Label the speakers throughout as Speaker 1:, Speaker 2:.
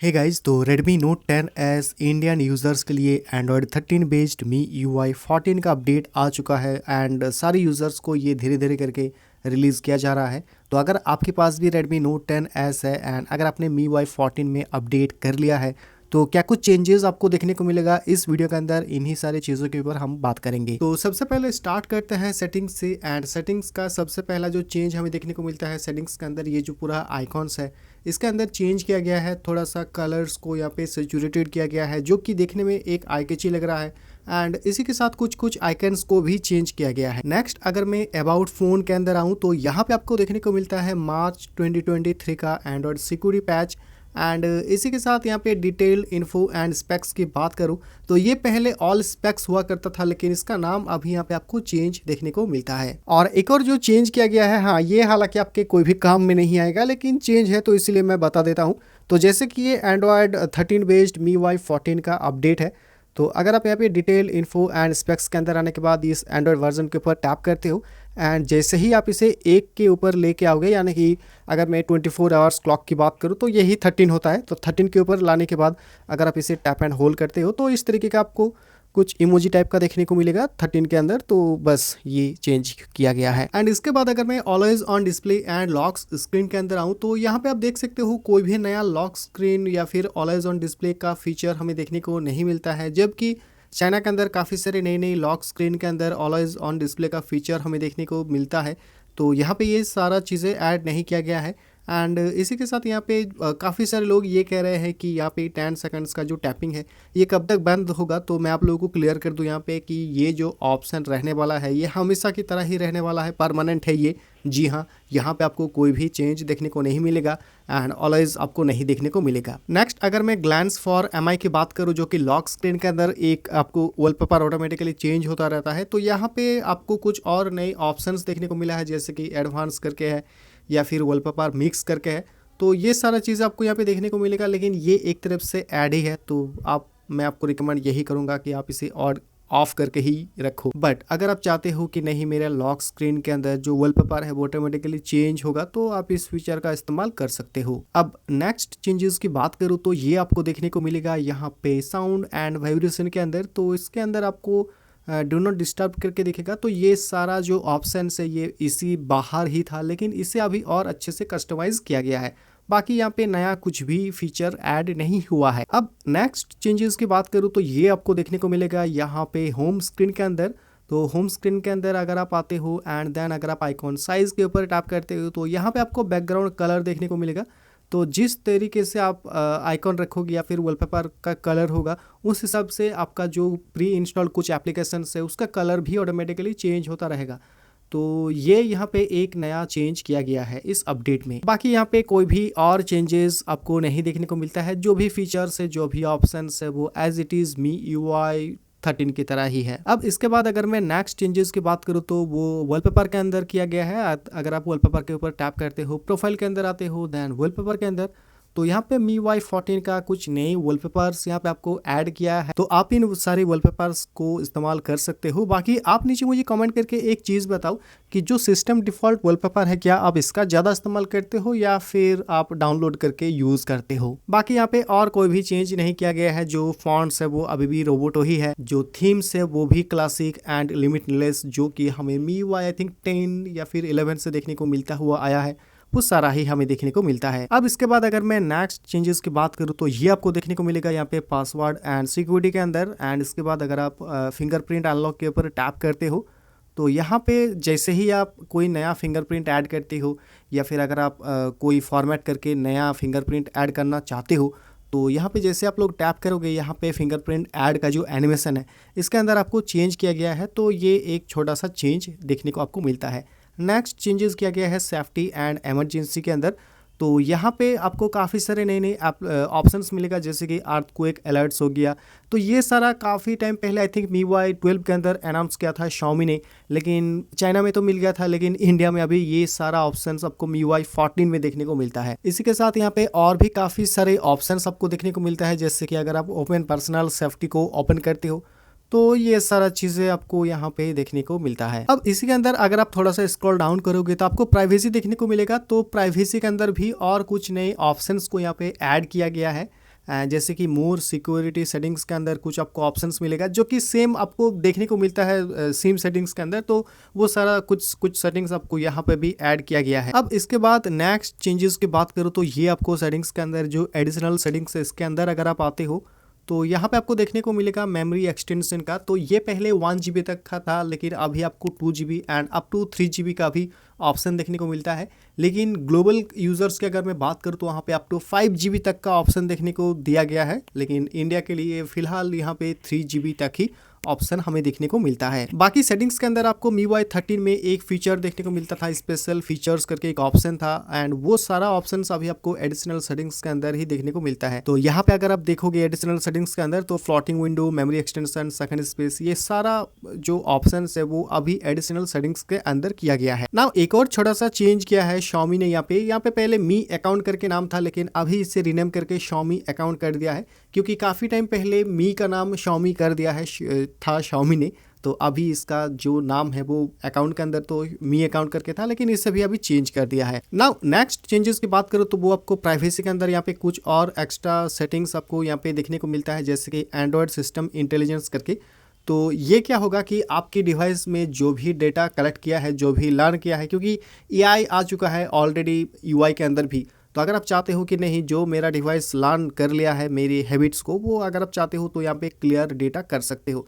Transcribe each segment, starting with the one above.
Speaker 1: Hey guys, तो Redmi Note 10s Indian users के लिए Android 13 बेस्ड MIUI 14 का अपडेट आ चुका है एंड सारे यूज़र्स को ये धीरे धीरे करके रिलीज़ किया जा रहा है। तो अगर आपके पास भी Redmi Note 10s है एंड अगर आपने MIUI 14 में अपडेट कर लिया है तो क्या कुछ चेंजेस आपको देखने को मिलेगा इस वीडियो के अंदर, इन्हीं सारी चीज़ों के ऊपर हम बात करेंगे। तो सबसे पहले स्टार्ट करते हैं सेटिंग्स से एंड सेटिंग्स का सबसे पहला जो चेंज हमें देखने को मिलता है सेटिंग्स के अंदर, ये जो पूरा आइकॉन्स है इसके अंदर चेंज किया गया है। थोड़ा सा कलर्स को यहाँ पे सैचुरेटेड किया गया है जो कि देखने में एक आई कैची लग रहा है एंड इसी के साथ कुछ कुछ आइकन्स को भी चेंज किया गया है। नेक्स्ट अगर मैं अबाउट फ़ोन के अंदर आऊँ तो यहाँ पे आपको देखने को मिलता है मार्च 2023 का एंड्रॉयड सिक्योरिटी पैच एंड इसी के साथ यहाँ पे डिटेल इन्फो एंड स्पेक्स की बात करूँ तो ये पहले ऑल स्पेक्स हुआ करता था, लेकिन इसका नाम अभी यहाँ पे आपको चेंज देखने को मिलता है। और एक और जो चेंज किया गया है, हाँ ये हालांकि आपके कोई भी काम में नहीं आएगा लेकिन चेंज है तो इसलिए मैं बता देता हूँ। तो जैसे कि ये एंड्रॉयड 13 बेस्ड MIUI 14 का अपडेट है, तो अगर आप यहाँ पे डिटेल इन्फो एंड स्पेक्स के अंदर आने के बाद इस एंड्रॉयड वर्जन के ऊपर टैप करते हो एंड जैसे ही आप इसे एक के ऊपर लेके आओगे, यानी कि अगर मैं 24 आवर्स क्लॉक की बात करूँ तो यही 13 होता है, तो 13 के ऊपर लाने के बाद अगर आप इसे टैप एंड होल्ड करते हो तो इस तरीके का आपको कुछ इमोजी टाइप का देखने को मिलेगा 13 के अंदर। तो बस ये चेंज किया गया है। एंड इसके बाद अगर मैं always on display and lock screen के अंदर आऊँ तो यहाँ पे आप देख सकते हो कोई भी नया लॉक स्क्रीन या फिर ऑलवेज ऑन डिस्प्ले का फीचर हमें देखने को नहीं मिलता है, जबकि चाइना के अंदर काफ़ी सारे नई नई लॉक स्क्रीन के अंदर ऑलवेज ऑन डिस्प्ले का फीचर हमें देखने को मिलता है। तो यहाँ पे ये सारा चीज़ें ऐड नहीं किया गया है एंड इसी के साथ यहाँ पे काफ़ी सारे लोग ये कह रहे हैं कि यहाँ पे 10 सेकंड्स का जो टैपिंग है ये कब तक बंद होगा। तो मैं आप लोगों को क्लियर कर दूँ यहाँ पे कि ये जो ऑप्शन रहने वाला है ये हमेशा की तरह ही रहने वाला है, परमानेंट है ये। जी हाँ, यहाँ पे आपको कोई भी चेंज देखने को नहीं मिलेगा एंड ऑलवेज आपको नहीं देखने को मिलेगा। नेक्स्ट अगर मैं ग्लैंस फॉर MI की बात करूँ जो कि लॉक स्क्रीन के अंदर एक आपको वॉलपेपर ऑटोमेटिकली चेंज होता रहता है, तो यहाँ पे आपको कुछ और नए ऑप्शंस देखने को मिला है जैसे कि एडवांस करके है या फिर वॉलपेपर मिक्स करके है। तो ये सारा चीज़ आपको यहाँ पे देखने को मिलेगा, लेकिन ये एक तरफ से ऐड ही है, तो मैं आपको रिकमेंड यही करूँगा कि आप इसे और ऑफ करके ही रखो। बट अगर आप चाहते हो कि नहीं मेरा लॉक स्क्रीन के अंदर जो वॉलपेपर है वो ऑटोमेटिकली चेंज होगा तो आप इस फीचर का इस्तेमाल कर सकते हो। अब नेक्स्ट चेंजेस की बात करूँ तो ये आपको देखने को मिलेगा यहाँ पे साउंड एंड वाइब्रेशन के अंदर। तो इसके अंदर आपको डू नॉट डिस्टर्ब करके दिखेगा। तो ये सारा जो ऑप्शन है ये इसी बाहर ही था, लेकिन इसे अभी और अच्छे से कस्टमाइज किया गया है। बाकी यहाँ पे नया कुछ भी फीचर ऐड नहीं हुआ है। अब नेक्स्ट चेंजेस की बात करूँ तो ये आपको देखने को मिलेगा यहाँ पे होम स्क्रीन के अंदर। तो होम स्क्रीन के अंदर अगर आप आते हो एंड देन अगर आप आइकॉन साइज के ऊपर टैप करते हो तो यहाँ पे आपको बैकग्राउंड कलर देखने को मिलेगा। तो जिस तरीके से आप आइकॉन रखोगे या फिर वॉलपेपर का कलर होगा उस हिसाब से आपका जो प्री इंस्टॉल कुछ एप्लीकेशंस है उसका कलर भी ऑटोमेटिकली चेंज होता रहेगा। तो ये यहाँ पे एक नया चेंज किया गया है इस अपडेट में। बाकी यहाँ पे कोई भी और चेंजेस आपको नहीं देखने को मिलता है। जो भी फीचर्स है जो भी ऑप्शंस है वो एज इट इज़ MIUI 13 की तरह ही है। अब इसके बाद अगर मैं नेक्स्ट चेंजेस की बात करूँ तो वो वॉलपेपर के अंदर किया गया है। अगर आप वॉलपेपर के ऊपर टैप करते हो, प्रोफाइल के अंदर आते हो, देन वॉलपेपर के अंदर, तो यहाँ पे MIUI 14 का कुछ नए वॉलपेपर्स यहाँ पे आपको ऐड किया है। तो आप इन सारे वॉलपेपर्स को इस्तेमाल कर सकते हो। बाकी आप नीचे मुझे कमेंट करके एक चीज़ बताओ कि जो सिस्टम डिफ़ॉल्ट वॉलपेपर है क्या आप इसका ज़्यादा इस्तेमाल करते हो या फिर आप डाउनलोड करके यूज़ करते हो। बाकी यहाँ पे और कोई भी चेंज नहीं किया गया है। जो फॉन्ट्स है वो अभी भी रोबोटो ही है, जो थीम्स है वो भी क्लासिक एंड लिमिटलेस जो कि हमें MIUI आई थिंक 10 या फिर 11 से देखने को मिलता हुआ आया है वो सारा ही हमें देखने को मिलता है। अब इसके बाद अगर मैं नेक्स्ट चेंजेस की बात करूँ तो ये आपको देखने को मिलेगा यहाँ पे पासवर्ड एंड सिक्योरिटी के अंदर। एंड इसके बाद अगर आप फिंगरप्रिंट अनलॉक के ऊपर टैप करते हो तो यहाँ पे जैसे ही आप कोई नया फिंगरप्रिंट ऐड करते हो या फिर अगर आप कोई फॉर्मेट करके नया फिंगरप्रिंट ऐड करना चाहते हो तो यहाँ पे जैसे आप लोग टैप करोगे यहाँ पे फिंगरप्रिंट ऐड का जो एनिमेशन है इसके अंदर आपको चेंज किया गया है। तो ये एक छोटा सा चेंज देखने को आपको मिलता है। नेक्स्ट चेंजेस किया गया है सेफ्टी एंड इमरजेंसी के अंदर। तो यहाँ पे आपको काफ़ी सारे नए नए ऑप्शंस मिलेगा जैसे कि अर्थक्वेक अलर्ट्स हो गया। तो ये सारा काफ़ी टाइम पहले आई थिंक MIUI 12 के अंदर अनाउंस किया था Xiaomi ने, लेकिन चाइना में तो मिल गया था, लेकिन इंडिया में अभी ये सारा ऑप्शंस आपको MIUI 14 में देखने को मिलता है। इसी के साथ यहाँ पे और भी काफ़ी सारे ऑप्शंस आपको देखने को मिलता है जैसे कि अगर आप ओपन पर्सनल सेफ्टी को ओपन करते हो तो ये सारा चीज़ें आपको यहाँ पे देखने को मिलता है। अब इसी के अंदर अगर आप थोड़ा सा स्क्रॉल डाउन करोगे तो आपको प्राइवेसी देखने को मिलेगा। तो प्राइवेसी के अंदर भी और कुछ नए ऑप्शंस को यहाँ पे ऐड किया गया है जैसे कि मोर सिक्योरिटी सेटिंग्स के अंदर कुछ आपको ऑप्शंस मिलेगा जो कि सेम आपको देखने को मिलता है सेम सेटिंग्स के अंदर। तो वो सारा कुछ सेटिंग्स आपको यहाँ पे भी ऐड किया गया है। अब इसके बाद नेक्स्ट चेंजेस की बात करूँ तो ये आपको सेटिंग्स के अंदर जो एडिशनल सेटिंग्स है इसके अंदर अगर आप आते हो तो यहाँ पे आपको देखने को मिलेगा मेमोरी एक्सटेंशन का। तो ये पहले 1 GB तक का था, लेकिन अभी आपको 2 GB and up to 3 GB का भी ऑप्शन देखने को मिलता है। लेकिन ग्लोबल यूज़र्स की अगर मैं बात करूँ तो वहाँ पे अप टू 5 GB तक का ऑप्शन देखने को दिया गया है, लेकिन इंडिया के लिए फ़िलहाल यहाँ पे 3 GB तक ही ऑप्शन हमें देखने को मिलता है। बाकी सेटिंग्स के अंदर आपको MIUI 13 में एक फीचर देखने को मिलता था, स्पेशल फीचर्स करके एक ऑप्शन था, एंड वो सारा ऑप्शन अभी आपको एडिशनल सेटिंग्स के अंदर ही देखने को मिलता है। तो यहाँ पे अगर आप देखोगे एडिशनल सेटिंग्स के अंदर तो floating window, memory extension, second space, ये सारा जो ऑप्शन है वो अभी एडिशनल सेटिंग्स के अंदर किया गया है ना। एक और छोटा सा चेंज किया है Xiaomi ने। यहाँ पे पहले मी अकाउंट करके नाम था, लेकिन अभी इसे रीनेम करके Xiaomi अकाउंट कर दिया है, क्योंकि काफ़ी टाइम पहले मी का नाम Xiaomi कर दिया है था Xiaomi ने। तो अभी इसका जो नाम है वो अकाउंट के अंदर तो मी अकाउंट करके था, लेकिन इसे भी अभी चेंज कर दिया है। नाउ नेक्स्ट चेंजेस की बात करो तो वो आपको प्राइवेसी के अंदर यहाँ पे कुछ और एक्स्ट्रा सेटिंग्स आपको यहाँ पे देखने को मिलता है, जैसे कि एंड्रॉयड सिस्टम इंटेलिजेंस करके। तो ये क्या होगा कि आपकी डिवाइस में जो भी डेटा कलेक्ट किया है, जो भी लर्न किया है, क्योंकि AI आ चुका है ऑलरेडी UI के अंदर भी। तो अगर आप चाहते हो कि नहीं, जो मेरा डिवाइस लर्न कर लिया है मेरी हैबिट्स को, वो अगर आप चाहते हो तो यहाँ पे क्लियर डेटा कर सकते हो।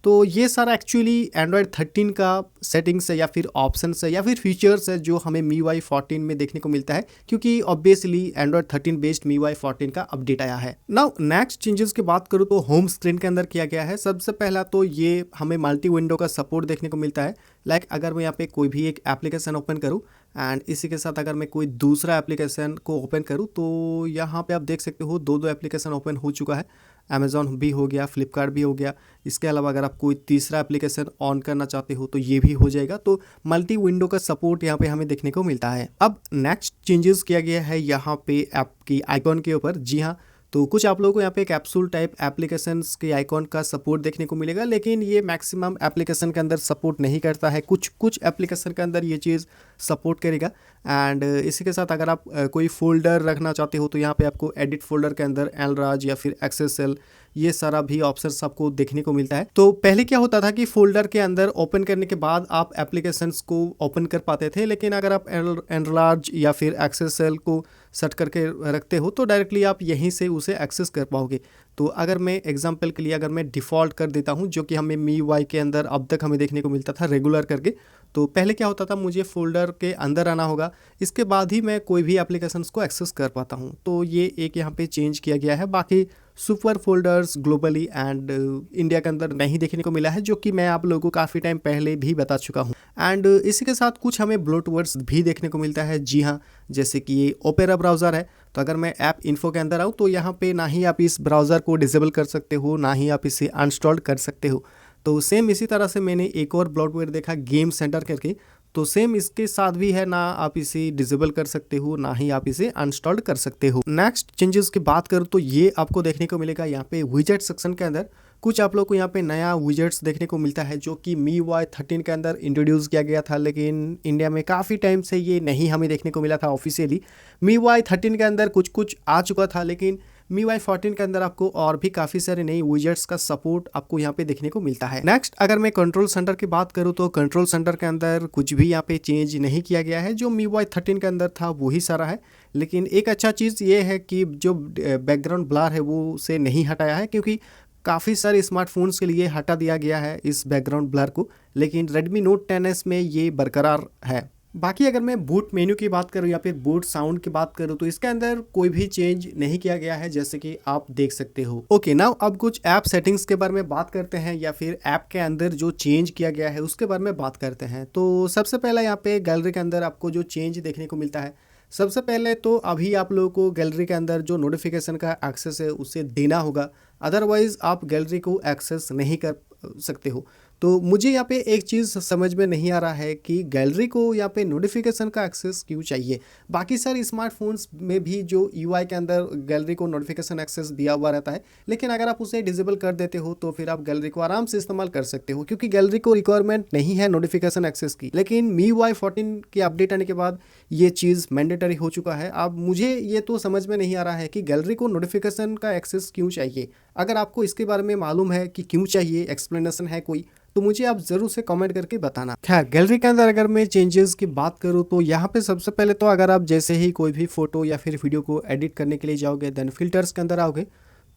Speaker 1: तो ये सारा एक्चुअली एंड्रॉयड 13 का सेटिंग्स है या फिर ऑप्शंस है या फिर फीचर्स है जो हमें MIUI 14 में देखने को मिलता है, क्योंकि ऑब्वियसली एंड्रॉयड 13 बेस्ड MIUI 14 का अपडेट आया है। नाउ नेक्स्ट चेंजेस की बात करूँ तो होम स्क्रीन के अंदर किया गया है। सबसे पहला तो ये हमें मल्टी विंडो का सपोर्ट देखने को मिलता है। लाइक अगर मैं यहाँ पे कोई भी एक एप्लीकेशन ओपन करूँ एंड इसी के साथ अगर मैं कोई दूसरा एप्लीकेशन को ओपन करूँ तो यहाँ पे आप देख सकते हो दो एप्लीकेशन ओपन हो चुका है। अमेज़ॉन भी हो गया, फ्लिपकार्ट भी हो गया। इसके अलावा अगर आप कोई तीसरा एप्लीकेशन ऑन करना चाहते हो तो ये भी हो जाएगा। तो मल्टी विंडो का सपोर्ट यहाँ पे हमें देखने को मिलता है। अब नेक्स्ट चेंजेस किया गया है यहाँ पे ऐप की आइकॉन के ऊपर। जी हाँ, तो कुछ आप लोगों को यहाँ पे कैप्सूल टाइप एप्लीकेशंस के आइकॉन का सपोर्ट देखने को मिलेगा, लेकिन ये मैक्सिमम एप्लीकेशन के अंदर सपोर्ट नहीं करता है। कुछ एप्लीकेशन के अंदर ये चीज़ सपोर्ट करेगा। एंड इसी के साथ अगर आप कोई फोल्डर रखना चाहते हो तो यहाँ पे आपको एडिट फोल्डर के अंदर एलराज या फिर एक्सेसेल, ये सारा भी ऑप्शंस आपको देखने को मिलता है। तो पहले क्या होता था कि फोल्डर के अंदर ओपन करने के बाद आप एप्लीकेशंस को ओपन कर पाते थे, लेकिन अगर आप एनलार्ज या फिर एक्सेसेल को सेट करके रखते हो तो डायरेक्टली आप यहीं से उसे एक्सेस कर पाओगे। तो अगर मैं एग्जांपल के लिए अगर मैं डिफ़ॉल्ट कर देता हूं, जो कि हमें MIUI के अंदर अब तक हमें देखने को मिलता था रेगुलर करके, तो पहले क्या होता था मुझे फोल्डर के अंदर आना होगा, इसके बाद ही मैं कोई भी एप्लीकेशंस को एक्सेस कर पाता हूं। तो ये एक यहाँ पे चेंज किया गया है। बाकी super folders globally and India के अंदर नहीं देखने को मिला है, जो कि मैं आप लोगों को काफ़ी टाइम पहले भी बता चुका हूं। एंड इसी के साथ कुछ हमें ब्लोटवर्ड्स भी देखने को मिलता है। जी हाँ, जैसे कि ये ओपेरा ब्राउज़र है। तो अगर मैं ऐप इन्फो के अंदर आऊँ तो यहाँ पे ना ही आप इस ब्राउज़र को डिसेबल कर सकते हो, ना ही आप इसे अनइंस्टॉल कर सकते हो। तो सेम इसी तरह से मैंने एक और ब्लोटवेयर देखा गेम सेंटर करके, तो सेम इसके साथ भी है, ना आप इसे डिसेबल कर सकते हो ना ही आप इसे अनइंस्टॉल कर सकते हो। नेक्स्ट चेंजेस की बात करूँ तो ये आपको देखने को मिलेगा यहाँ पे विजेट सेक्शन के अंदर। कुछ आप लोग को यहाँ पे नया विजेट्स देखने को मिलता है जो कि MIUI 13 के अंदर इंट्रोड्यूस किया गया था, लेकिन इंडिया में काफ़ी टाइम से ये नहीं हमें देखने को मिला था ऑफिशियली। MIUI 13 के अंदर कुछ आ चुका था, लेकिन MIUI 14 के अंदर आपको और भी काफ़ी सारे नई विजेट्स का सपोर्ट आपको यहाँ पे देखने को मिलता है। नेक्स्ट अगर मैं कंट्रोल सेंटर की बात करूँ तो कंट्रोल सेंटर के अंदर कुछ भी यहाँ पे चेंज नहीं किया गया है। जो MIUI 13 के अंदर था वही सारा है, लेकिन एक अच्छा चीज़ ये है कि जो बैकग्राउंड ब्लर है वो उसे नहीं हटाया है, क्योंकि काफ़ी सारे स्मार्टफोन्स के लिए हटा दिया गया है इस बैकग्राउंड ब्लर को, लेकिन Redmi Note 10s में ये बरकरार है। बाकी अगर मैं बूट मेन्यू की बात करूँ या फिर बूट साउंड की बात करूँ तो इसके अंदर कोई भी चेंज नहीं किया गया है, जैसे कि आप देख सकते हो। ओके, नाउ अब कुछ ऐप सेटिंग्स के बारे में बात करते हैं, या फिर ऐप के अंदर जो चेंज किया गया है उसके बारे में बात करते हैं। तो सबसे पहला यहाँ पे गैलरी के अंदर आपको जो चेंज देखने को मिलता है, सबसे पहले तो अभी आप लोगों को गैलरी के अंदर जो नोटिफिकेशन का एक्सेस है उसे देना होगा, अदरवाइज आप गैलरी को एक्सेस नहीं कर सकते हो। तो मुझे यहाँ पे एक चीज़ समझ में नहीं आ रहा है कि गैलरी को यहाँ पे नोटिफिकेशन का एक्सेस क्यों चाहिए। बाकी सारे स्मार्टफोन्स में भी जो यूआई के अंदर गैलरी को नोटिफिकेशन एक्सेस दिया हुआ रहता है, लेकिन अगर आप उसे डिसेबल कर देते हो तो फिर आप गैलरी को आराम से इस्तेमाल कर सकते हो, क्योंकि गैलरी को रिक्वायरमेंट नहीं है नोटिफिकेशन एक्सेस की। लेकिन MIUI 14 की अपडेट आने के बाद ये चीज़ मैंडेटरी हो चुका है। अब मुझे ये तो समझ में नहीं आ रहा है कि गैलरी को नोटिफिकेशन का एक्सेस क्यों चाहिए। अगर आपको इसके बारे में मालूम है कि क्यों चाहिए, एक्सप्लेनेशन है कोई, तो मुझे आप जरूर से कमेंट करके बताना। खैर, गैलरी के अंदर अगर मैं चेंजेस की बात करूँ तो यहाँ पे सबसे पहले तो अगर आप जैसे ही कोई भी फोटो या फिर वीडियो को एडिट करने के लिए जाओगे, देन फिल्टर्स के अंदर आओगे,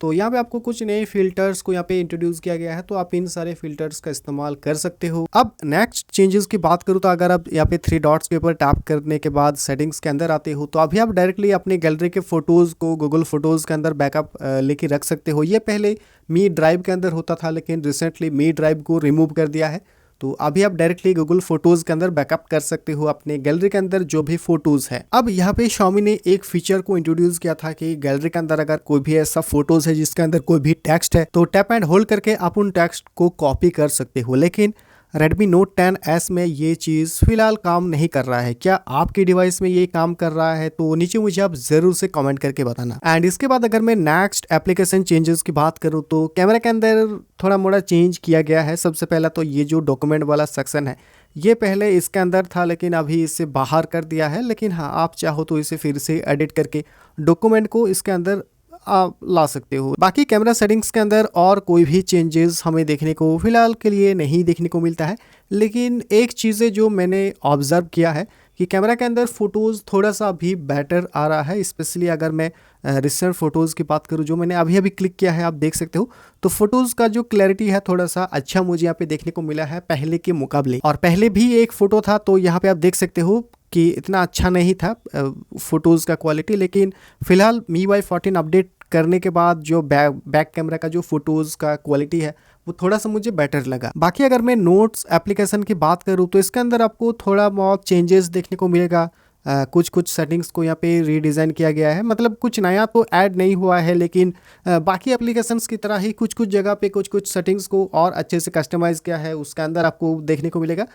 Speaker 1: तो यहाँ पे आपको कुछ नए फिल्टर्स को यहाँ पे इंट्रोड्यूस किया गया है, तो आप इन सारे फिल्टर्स का इस्तेमाल कर सकते हो। अब नेक्स्ट चेंजेस की बात करूँ तो अगर आप यहाँ पे 3 डॉट्स के ऊपर टैप करने के बाद सेटिंग्स के अंदर आते हो, तो अभी आप डायरेक्टली अपने गैलरी के फोटोज़ को गूगल फोटोज़ के अंदर बैकअप लेके रख सकते हो। ये पहले मी ड्राइव के अंदर होता था, लेकिन रिसेंटली मी ड्राइव को रिमूव कर दिया है। तो अभी आप डायरेक्टली गूगल फोटोज के अंदर बैकअप कर सकते हो अपने गैलरी के अंदर जो भी फोटोज है। अब यहाँ पे Xiaomi ने एक फीचर को इंट्रोड्यूस किया था कि गैलरी के अंदर अगर कोई भी ऐसा फोटोज है जिसके अंदर कोई भी टेक्स्ट है, तो टैप एंड होल्ड करके आप उन टेक्स्ट को कॉपी कर सकते हो। लेकिन Redmi Note 10S में ये चीज़ फिलहाल काम नहीं कर रहा है। क्या आपके डिवाइस में ये काम कर रहा है? तो नीचे मुझे आप ज़रूर से कमेंट करके बताना। एंड इसके बाद अगर मैं नेक्स्ट एप्लीकेशन चेंजेस की बात करूँ तो कैमरा के अंदर थोड़ा मोड़ा चेंज किया गया है। सबसे पहला तो ये जो डॉक्यूमेंट वाला सेक्शन है, ये पहले इसके अंदर था लेकिन अभी इसे बाहर कर दिया है। लेकिन हाँ, आप चाहो तो इसे फिर से एडिट करके डॉक्यूमेंट को इसके अंदर आप ला सकते हो। बाकी कैमरा सेटिंग्स के अंदर और कोई भी चेंजेस हमें देखने को फिलहाल के लिए नहीं देखने को मिलता है। लेकिन एक चीज़ें जो मैंने ऑब्ज़र्व किया है कि कैमरा के अंदर फ़ोटोज़ थोड़ा सा अभी बेटर आ रहा है। स्पेशली अगर मैं रिसेंट फ़ोटोज़ की बात करूँ जो मैंने अभी क्लिक किया है, आप देख सकते हो, तो फ़ोटोज़ का जो क्लैरिटी है थोड़ा सा अच्छा मुझे यहाँ पे देखने को मिला है पहले के मुकाबले। और पहले भी एक फ़ोटो था तो यहाँ पे आप देख सकते हो कि इतना अच्छा नहीं था फ़ोटोज़ का क्वालिटी। लेकिन फ़िलहाल MIUI 14 अपडेट करने के बाद जो बैक कैमरा का जो फोटोज़ का क्वालिटी है वो थोड़ा सा मुझे बेटर लगा। बाकी अगर मैं नोट्स एप्लीकेशन की बात करूँ तो इसके अंदर आपको थोड़ा बहुत चेंजेस देखने को मिलेगा। कुछ सेटिंग्स को यहाँ पे रीडिज़ाइन किया गया है, मतलब कुछ नया तो ऐड नहीं हुआ है, लेकिन बाकी एप्लीकेशंस की तरह ही कुछ जगह पे कुछ सेटिंग्स को और अच्छे से कस्टमाइज़ किया है, उसके अंदर आपको देखने को मिलेगा।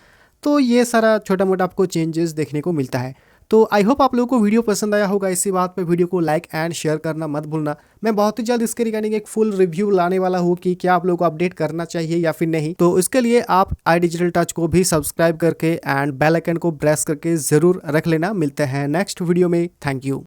Speaker 1: तो ये सारा छोटा मोटा आपको चेंजेस देखने को मिलता है। तो आई होप आप लोगों को वीडियो पसंद आया होगा। इसी बात पे वीडियो को लाइक एंड शेयर करना मत भूलना। मैं बहुत ही जल्द इसके रिगार्डिंग एक फुल रिव्यू लाने वाला हूँ कि क्या आप लोगों को अपडेट करना चाहिए या फिर नहीं। तो इसके लिए आप iDigital Touch को भी सब्सक्राइब करके एंड बेल आइकन को प्रेस करके ज़रूर रख लेना। मिलते हैं नेक्स्ट वीडियो में। Thank you.